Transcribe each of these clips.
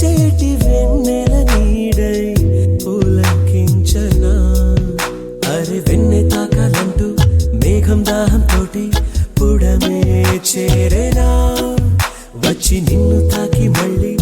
చేటి వెన్నెల నీడై పులకించనా అరే వెన్నె తాకాలంటూ మేఘం దాహం తోటి పుడమే చేరేనా వచ్చి నిన్ను తాకి మళ్ళీ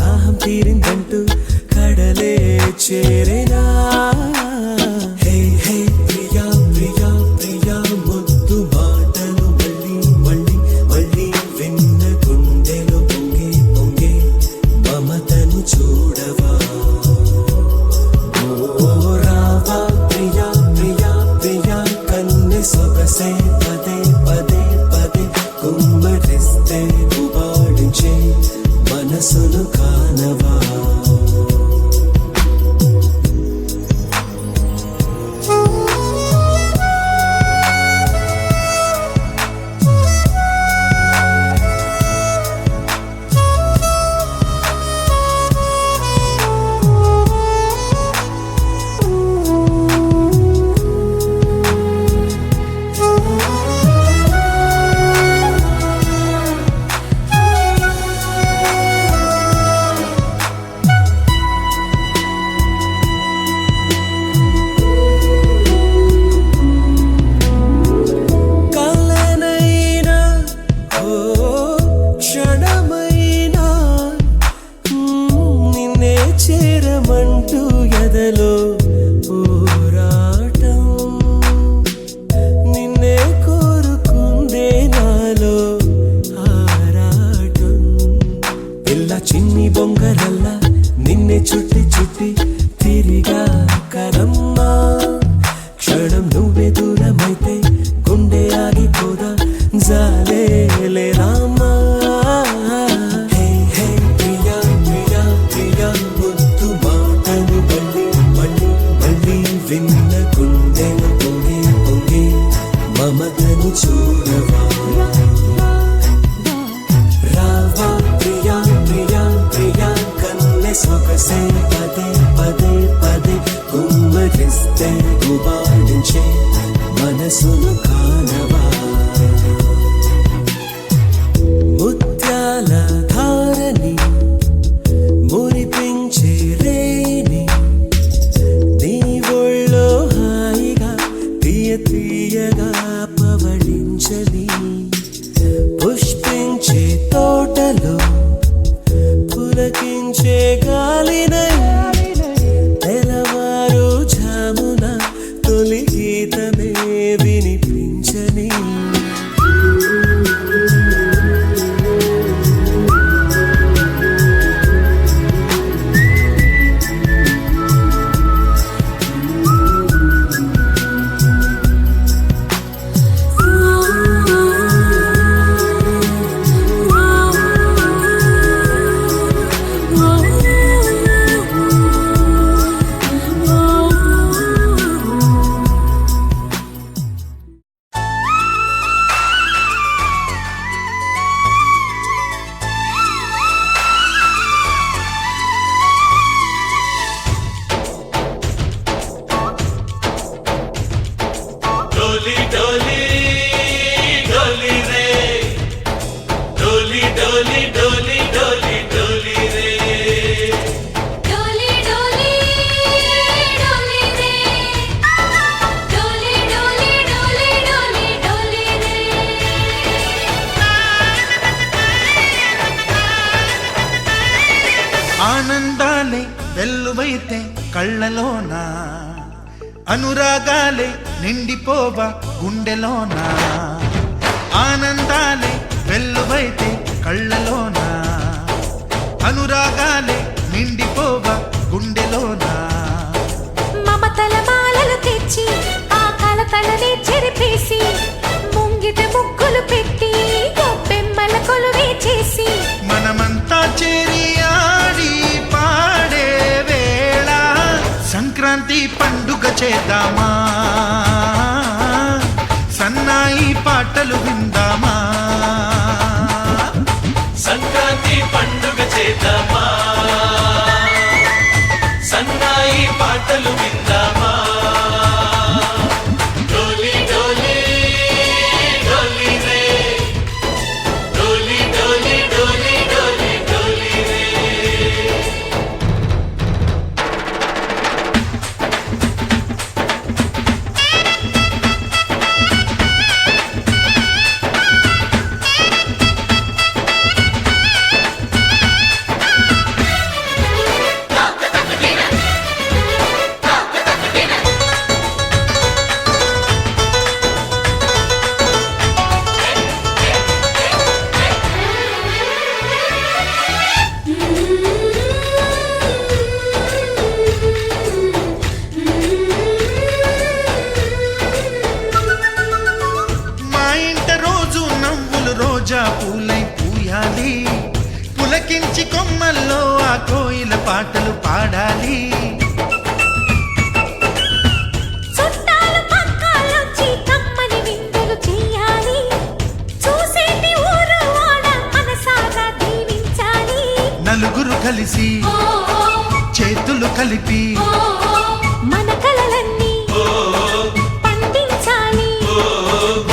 దాహం తీరిందంటూ కడలే చేరేనా హే హే ప్రియా ప్రియా ప్రియా ముద్దు మాటలు మళ్ళీ మళ్ళీ మళ్ళీ విన్న గుండెలో పొంగే పొంగే మమతను చూడవా ఓ రావా ప్రియా ప్రియా ప్రియా కన్నె సొగసే పదే పదే పదే కుమ్మరిస్తే గుబాడించే మనసును కానవా చేరమంటూ ఎదలో పోరాటం నిన్నే కోరుకుందే నాలో ఆరాటం పిల్ల చిన్ని బొంగరల్లా నిన్నే చుట్టి చుట్టి తిరిగా కరమ్మా క్షణం నువ్వే దూరమైతే గుండె ఆగిపోదా జాలే రామా విన్న గుండెలు పొంగే పొంగే మమతను చూడవా రావా ప్రియా ప్రియా ప్రియా కన్నె సొగసే పదే పదే పదే కుమ్మరిస్తే గుబాడించే మనసును కానవా ముత్యాల ధారని మురిపించే రేని తీయగా పవళించని పుష్పించే తోటలో పులకించే గాలినై తెలవారు జామున తొలి గీతమే వినిపించని ఆనందాలే వెల్లువైతే కళ్ళలోన అనురాగాలే నిండిపోవ గుండెలోన ఆనందాలే వెల్లువైతే కళ్ళలోన అనురాగాలే నిండిపోవ గుండెలోన మమతల మాలలు తెచ్చి ఆ కలతలని చెరిపేసి ముంగిట ముగ్గులు పెట్టి గొప్పెమ్మల కొలువే చేసి మనమంతా చేరి ఆడి పాడే వేళ సంక్రాంతి పండుగ చేద్దామా సన్నాయి పాటలు విందామా సంక్రాంతి పండుగ చేద్దామా సన్నాయి పాటలు విందామా డోలి డోలి డోలి రే డోలి డోలి డోలి డోలి డోలి రే జన్మల్లో ఆ కోయిల పాటలు పాడాలి. చుట్టాలు పక్కాలొచ్చి కమ్మని విందులు చెయ్యాలి. చూసేటి ఊరు వాడ మనసారా దీవించాలి. నలుగురు కలిసి చేతులు కలిపి మన కలలన్నీ పండించాలి.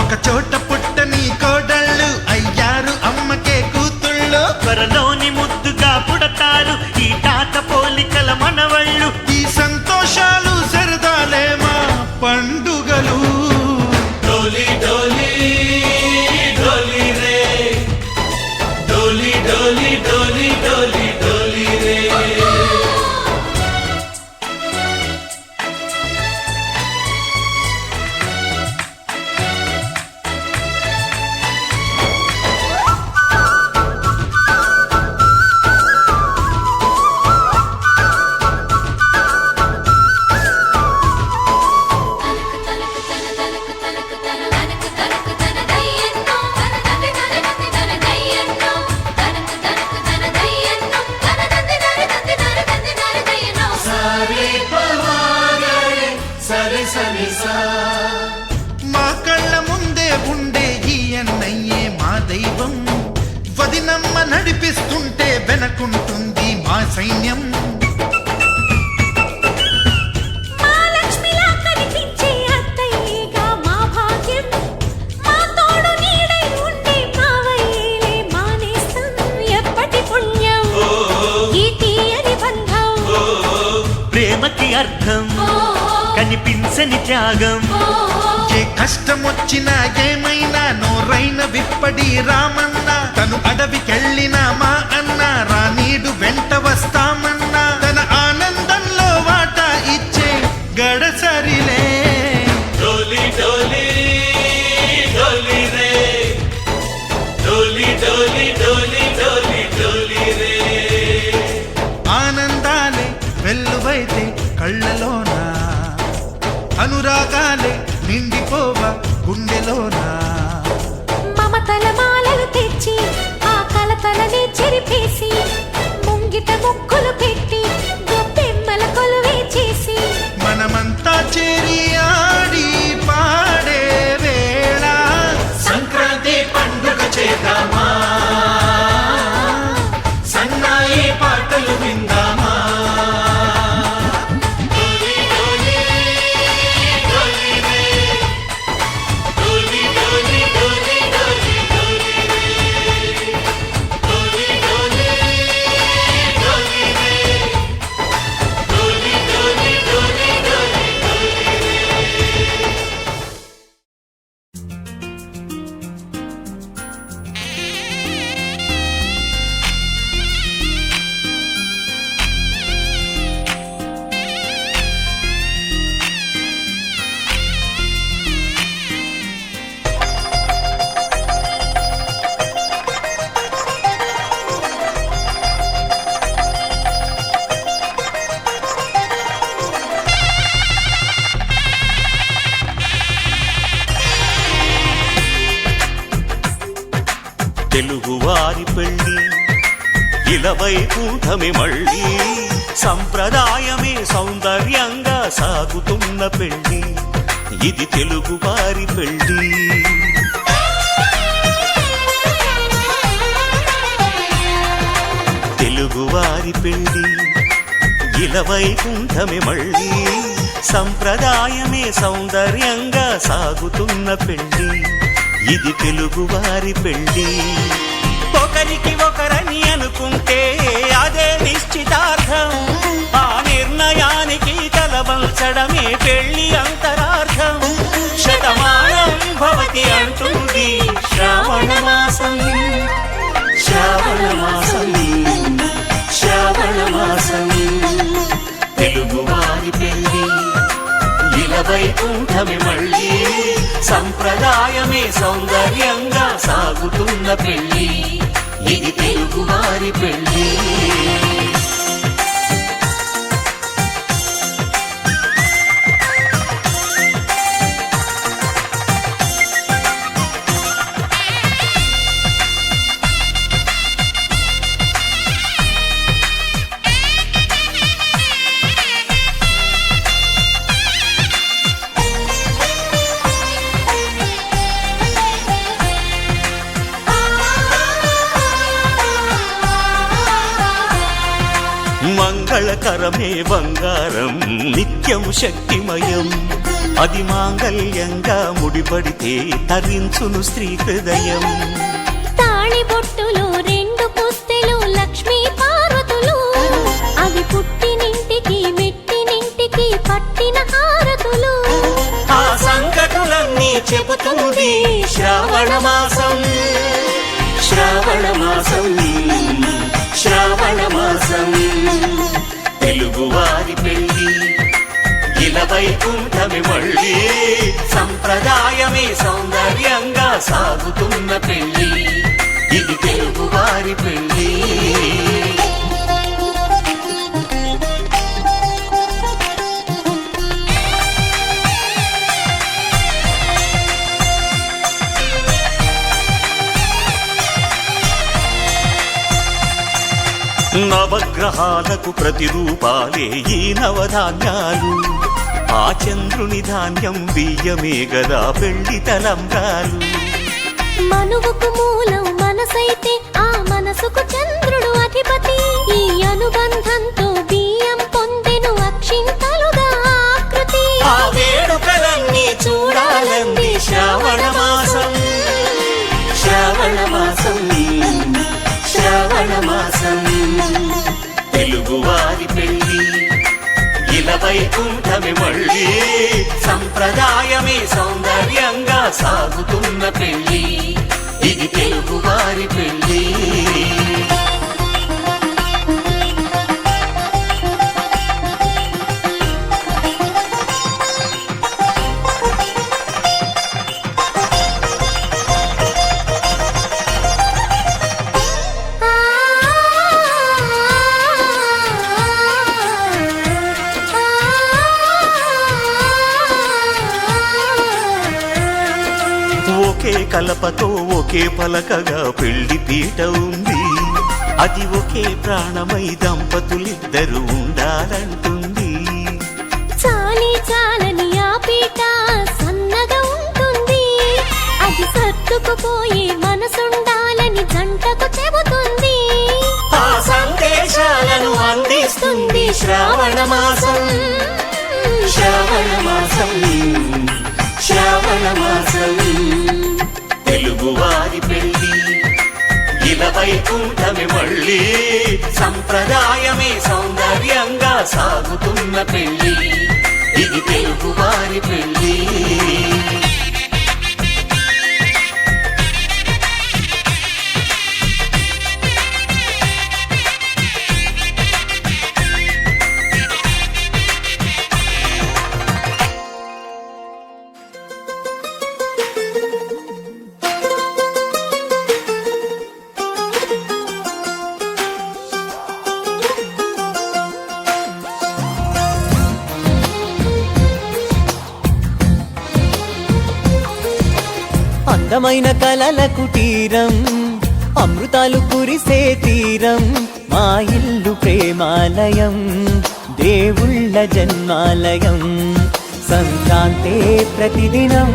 ఒక చోట పుట్టని కోడళ్ళు అయ్యారు అమ్మకే కూతుళ్ళు. త్వరలోని ముద్దుగా పుడతారు ఈ తాత పోలికల మనవళ్ళు. ఈ సంతోషాలు సరదాలే మా పండుగలు. డోలి డోలి డోలి రే డోలి డోలి డోలి డోలి డోలి రే సరే పవాగరే సరే సరే సా మా కళ్ళ ముందే ఉండే ఈ అన్నయ్యే మా దైవం. వదినమ్మ నడిపిస్తుంటే వెనకుంటుంది మా సైన్యం. మహాలక్ష్మిలా కనిపించే అత్తయ్యేగా మా భాగ్యం. మా తోడు నీడై ఉండే మావయ్యేలే మా నేస్తం. ఎప్పటి పుణ్యం ఈ తీయని బంధం. ప్రేమకి అర్థం కనిపించని త్యాగం. ఏ కష్టం వచ్చినా ఏమైనా నోరైన విప్పడి రామన్న. తను అడవికెళ్ళిన మా అన్న రానీడు వెంట వస్తామన్నా. తన ఆనందంలో వాటా ఇచ్చే గడసరిలే. డోలి డోలి డోలి రే డోలి డోలి డోలి డోలి డోలి రే ఆనందాలే వెల్లువైతే కళ్ళలోన, అనురాగాలే నిండిపోవ గుండెలోన. మమతల మాలలు తెచ్చి ఆ కలతలని చెరిపేసి ముంగిట ముక్కులు పెట్టి గొప్పెమ్మల కొలువే చేసి మనమంతా చేరి ఆడి పాడే వేళ సంక్రాంతి పండుగ చేద్దామా సన్నాయి పాటలు విందామా డోలి డోలి డోలి రే డోలి డోలి డోలి డోలి డోలి రే డోలి డోలి డోలి రే డోలి డోలి డోలి డోలి డోలి రే తెలుగువారి పెళ్ళి ఇలవై కూటమి మళ్ళీ. సంప్రదాయమే సౌందర్యంగా సాగుతున్న పెళ్ళి ఇది తెలుగువారి పెళ్ళి. తెలుగువారి పెళ్ళి ఇలవై కూటమి మళ్ళీ. సంప్రదాయమే సౌందర్యంగా సాగుతున్న పెళ్ళి ఇది తెలుగువారి పెళ్ళి. ఒకరికి ఒకరని అనుకుంటే అదే నిశ్చితార్థం. ఆ నిర్ణయానికి తలవంచడమే పెళ్లి అంతరార్థం. శతమానం భవతి అంటుంది శ్రావణ మాసం. శ్రావణ మాసం శ్రావణ మాసం తెలుగువారి పెళ్ళి ఇలవై కూటమి మళ్ళీ. సంప్రదాయమే సౌందర్యంగా సాగుతున్న పెళ్ళి ఇది తెలుగువారి పెళ్ళి. మంగళకరమే బంగారం నిత్యం శక్తిమయం అది మాంగళ్యంగా ముడిపడితే తరించును స్త్రీ హృదయం తాళి బొట్టులు రెండు పుస్తెలు లక్ష్మీ పార్వతులు అవి పుట్టినింటికి మెట్టినింటికి పట్టిన హారతులు ఆ సంకటులన్నీ చెబుతుంది శ్రావణ మాసం శ్రావణ మాసం శ్రావణ మాసం తెలుగువారి పెళ్ళి ఇలా వైకుంఠమి మళ్ళీ సంప్రదాయమే సౌందర్యంగా సాగుతున్న పెళ్ళి ఇది తెలుగువారి పెళ్ళి నవగ్రహాలకు ప్రతిరూపాలే ఈ నవధాన్యాలు ఆ చంద్రుని ధాన్యం బియ్యమే గదా పెళ్లి తలంబ్రాలు మనువుకు మూలం మనసైతే ఆ మనసుకు చంద్రుడు అధిపతి ఈ అనుబంధంతో బియ్యం పొందెను అక్షింతలుగా ఆకృతి ఆ వేడుకలన్నీ చూడాలంది శ్రావణ మాసం శ్రావణ మాసం శ్రావణ మాసం తెలుగువారి పెళ్ళి ఇలా వైకుంఠమి మళ్ళీ సంప్రదాయమే సౌందర్యంగా సాగుతున్న పెళ్ళి ఇది తెలుగువారి పెళ్ళి ఒకే కలపతో ఒకే పలకగా పెళ్లి పీట ఉంది అది ఒకే ప్రాణమై దంపతులిద్దరు ఉండాలంటుంది చాలి చాలని ఆ పీట సన్నగా ఉంటుంది అది సర్దుకుపోయే మనసుండాలని జంటకు చెబుతుంది ఆ సందేశాలను అందిస్తుంది శ్రావణ మాసం శ్రావణ మాసం శ్రావణ మాసం తెలుగువారి పెళ్ళి ఇలా వైకుంఠమి మళ్ళీ సంప్రదాయమే సౌందర్యంగా సాగుతున్న పెళ్ళి ఇది తెలుగువారి పెళ్ళి అందమైన కలల కుటీరం అమృతాలు కురిసే తీరం మా ఇల్లు ప్రేమాలయం దేవుళ్ళ జన్మాలయం సంక్రాంతే ప్రతిదినం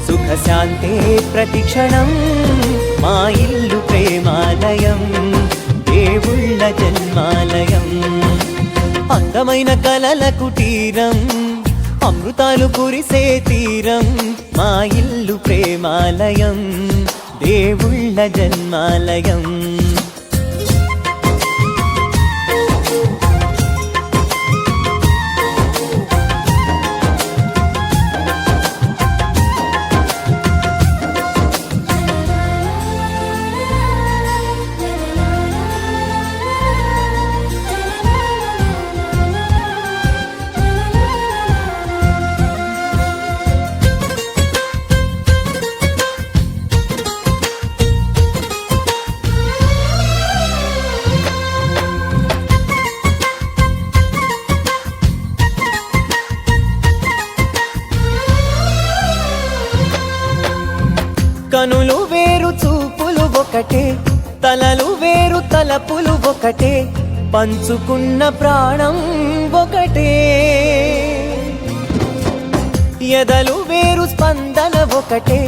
సుఖశాంతే ప్రతిక్షణం మా ఇల్లు ప్రేమాలయం దేవుళ్ళ జన్మాలయం అందమైన కలల కుటీరం అమృతాలు కురిసే తీరం మా ఇల్లు ప్రేమాలయం దేవుళ్ళ జన్మాలయం కనులు వేరు చూపులు ఒకటే తలలు వేరు తలపులు ఒకటే పంచుకున్న ప్రాణం ఒకటే ఎదలు వేరు స్పందన ఒకటే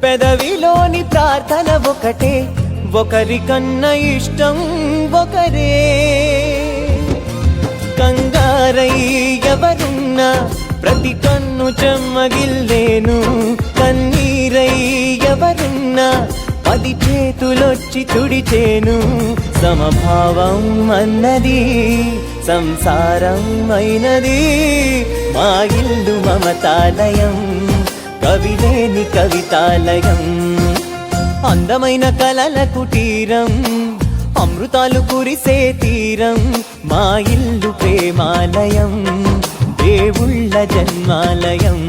పెదవిలోని ప్రార్థన ఒకటే ఒకరికన్నా ఇష్టం ఒకరే కాపరై ఎవరున్నా ప్రతి కన్ను చెమ్మగిల్లేను, కన్నీరై ఎవరున్నా 10 చేతులొచ్చి తుడిచేను. సమభావం అన్నది సంసారం అయినది, మా ఇల్లు మమతాలయం, కవిలేని కవితాలయం. అందమైన కలల కుటీరం, అమృతాలు కురిసే తీరం, మా ఇల్లు ప్రేమాలయం, దేవుళ్ళ జన్మాలయం.